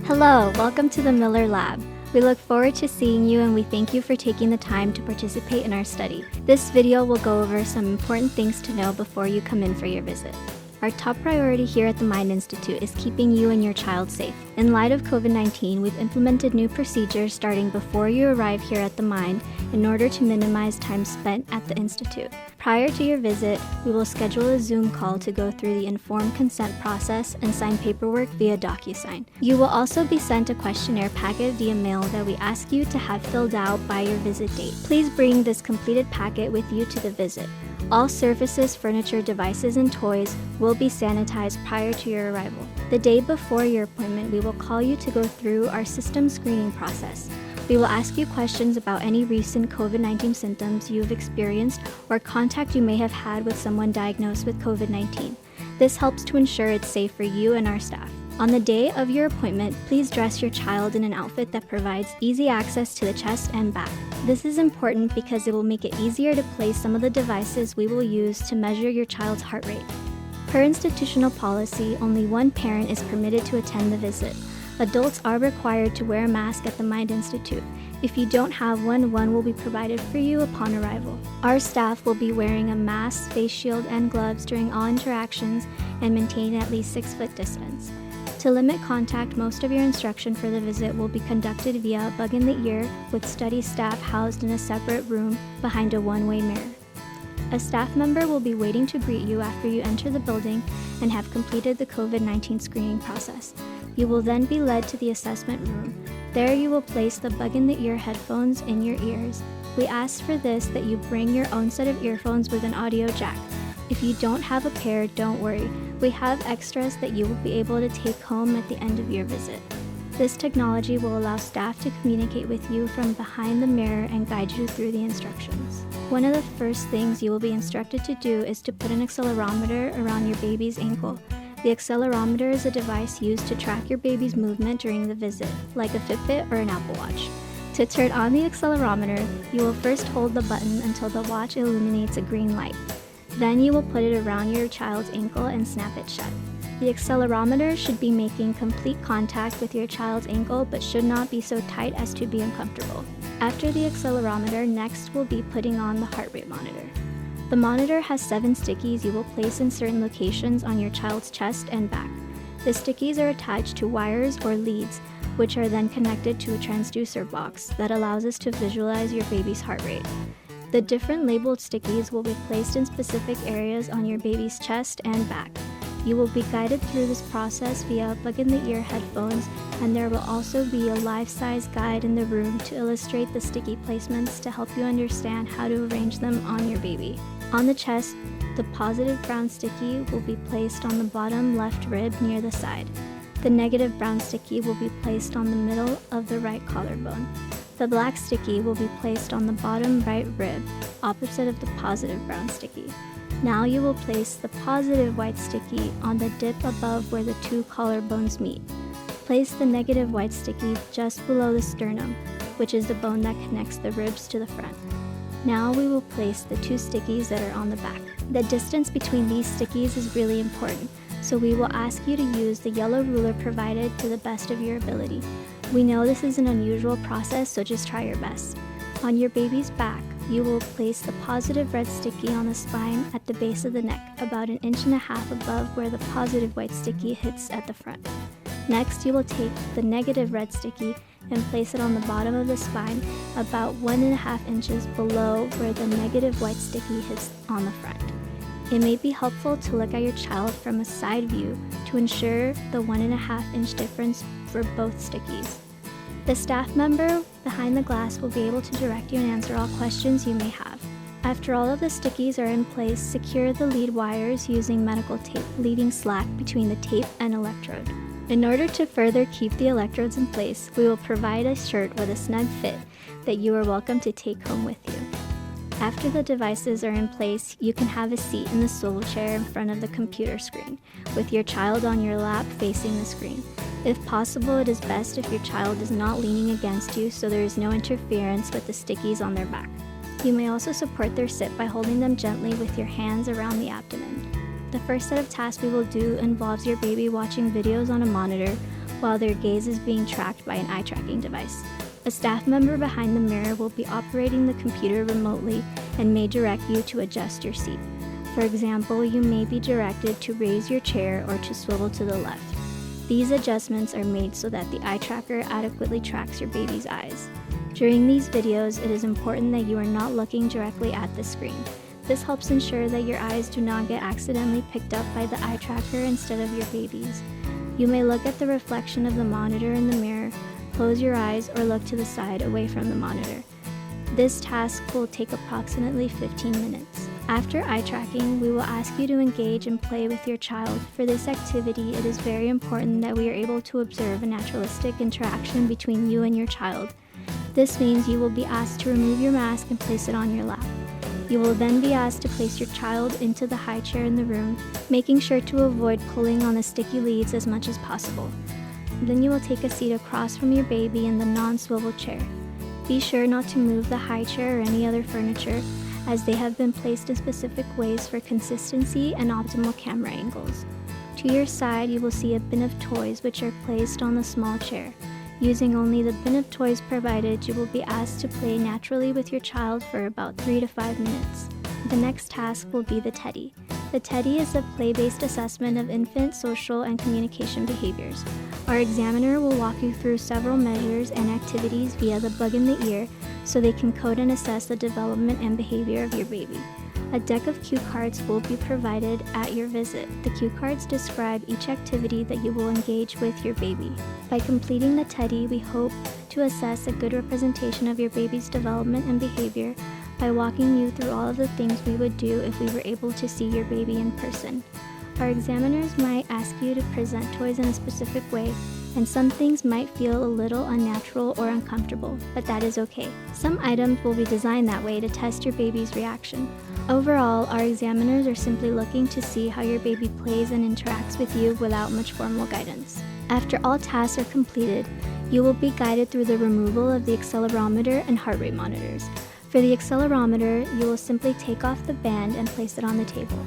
Hello, welcome to the Miller Lab. We look forward to seeing you and we thank you for taking the time to participate in our study. This video will go over some important things to know before you come in for your visit. Our top priority here at the Mind Institute is keeping you and your child safe. In light of COVID-19, we've implemented new procedures starting before you arrive here at the Mind in order to minimize time spent at the Institute. Prior to your visit, we will schedule a Zoom call to go through the informed consent process and sign paperwork via DocuSign. You will also be sent a questionnaire packet via mail that we ask you to have filled out by your visit date. Please bring this completed packet with you to the visit. All surfaces, furniture, devices, and toys will be sanitized prior to your arrival. The day before your appointment, we will call you to go through our system screening process. We will ask you questions about any recent COVID-19 symptoms you have experienced or contact you may have had with someone diagnosed with COVID-19. This helps to ensure it's safe for you and our staff. On the day of your appointment, please dress your child in an outfit that provides easy access to the chest and back. This is important because it will make it easier to place some of the devices we will use to measure your child's heart rate. Per institutional policy, only one parent is permitted to attend the visit. Adults are required to wear a mask at the Mind Institute. If you don't have one will be provided for you upon arrival. Our staff will be wearing a mask, face shield, and gloves during all interactions and maintain at least 6 foot distance. To limit contact, most of your instruction for the visit will be conducted via a bug in the ear with study staff housed in a separate room behind a one-way mirror. A staff member will be waiting to greet you after you enter the building and have completed the COVID-19 screening process. You will then be led to the assessment room. There you will place the bug in the ear headphones in your ears. We ask for this that you bring your own set of earphones with an audio jack. If you don't have a pair, don't worry. We have extras that you will be able to take home at the end of your visit. This technology will allow staff to communicate with you from behind the mirror and guide you through the instructions. One of the first things you will be instructed to do is to put an accelerometer around your baby's ankle. The accelerometer is a device used to track your baby's movement during the visit, like a Fitbit or an Apple Watch. To turn on the accelerometer, you will first hold the button until the watch illuminates a green light. Then you will put it around your child's ankle and snap it shut. The accelerometer should be making complete contact with your child's ankle but should not be so tight as to be uncomfortable. After the accelerometer, next we'll be putting on the heart rate monitor. The monitor has 7 stickies you will place in certain locations on your child's chest and back. The stickies are attached to wires or leads, which are then connected to a transducer box that allows us to visualize your baby's heart rate. The different labeled stickies will be placed in specific areas on your baby's chest and back. You will be guided through this process via bug-in-the-ear headphones, and there will also be a life-size guide in the room to illustrate the sticky placements to help you understand how to arrange them on your baby. On the chest, the positive brown sticky will be placed on the bottom left rib near the side. The negative brown sticky will be placed on the middle of the right collarbone. The black sticky will be placed on the bottom right rib, opposite of the positive brown sticky. Now you will place the positive white sticky on the dip above where the 2 collarbones meet. Place the negative white sticky just below the sternum, which is the bone that connects the ribs to the front. Now we will place the 2 stickies that are on the back. The distance between these stickies is really important, so we will ask you to use the yellow ruler provided to the best of your ability. We know this is an unusual process, so just try your best. On your baby's back, you will place the positive red sticky on the spine at the base of the neck, about 1.5 inches above where the positive white sticky hits at the front. Next, you will take the negative red sticky and place it on the bottom of the spine, about 1.5 inches below where the negative white sticky hits on the front. It may be helpful to look at your child from a side view to ensure the 1.5 inch difference for both stickies. The staff member behind the glass will be able to direct you and answer all questions you may have. After all of the stickies are in place, secure the lead wires using medical tape, leaving slack between the tape and electrode. In order to further keep the electrodes in place, we will provide a shirt with a snug fit that you are welcome to take home with you. After the devices are in place, you can have a seat in the swivel chair in front of the computer screen, with your child on your lap facing the screen. If possible, it is best if your child is not leaning against you so there is no interference with the stickies on their back. You may also support their sit by holding them gently with your hands around the abdomen. The first set of tasks we will do involves your baby watching videos on a monitor while their gaze is being tracked by an eye tracking device. A staff member behind the mirror will be operating the computer remotely and may direct you to adjust your seat. For example, you may be directed to raise your chair or to swivel to the left. These adjustments are made so that the eye tracker adequately tracks your baby's eyes. During these videos, it is important that you are not looking directly at the screen. This helps ensure that your eyes do not get accidentally picked up by the eye tracker instead of your baby's. You may look at the reflection of the monitor in the mirror, close your eyes, or look to the side away from the monitor. This task will take approximately 15 minutes. After eye tracking, we will ask you to engage and play with your child. For this activity, it is very important that we are able to observe a naturalistic interaction between you and your child. This means you will be asked to remove your mask and place it on your lap. You will then be asked to place your child into the high chair in the room, making sure to avoid pulling on the sticky leads as much as possible. Then you will take a seat across from your baby in the non-swivel chair. Be sure not to move the high chair or any other furniture, as they have been placed in specific ways for consistency and optimal camera angles. To your side, you will see a bin of toys which are placed on the small chair. Using only the bin of toys provided, you will be asked to play naturally with your child for about 3 to 5 minutes. The next task will be the teddy. The teddy is a play-based assessment of infant social and communication behaviors. Our examiner will walk you through several measures and activities via the bug in the ear so they can code and assess the development and behavior of your baby. A deck of cue cards will be provided at your visit. The cue cards describe each activity that you will engage with your baby. By completing the teddy, we hope to assess a good representation of your baby's development and behavior by walking you through all of the things we would do if we were able to see your baby in person. Our examiners might ask you to present toys in a specific way, and some things might feel a little unnatural or uncomfortable, but that is okay. Some items will be designed that way to test your baby's reaction. Overall, our examiners are simply looking to see how your baby plays and interacts with you without much formal guidance. After all tasks are completed, you will be guided through the removal of the accelerometer and heart rate monitors. For the accelerometer, you will simply take off the band and place it on the table.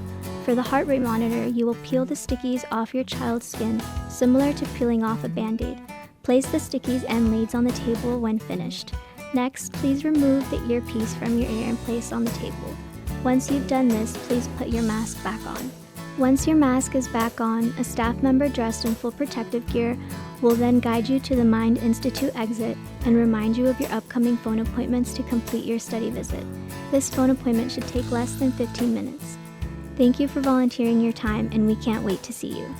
For the heart rate monitor, you will peel the stickies off your child's skin, similar to peeling off a band-aid. Place the stickies and leads on the table when finished. Next, please remove the earpiece from your ear and place on the table. Once you've done this, please put your mask back on. Once your mask is back on, a staff member dressed in full protective gear will then guide you to the Mind Institute exit and remind you of your upcoming phone appointments to complete your study visit. This phone appointment should take less than 15 minutes. Thank you for volunteering your time, and we can't wait to see you.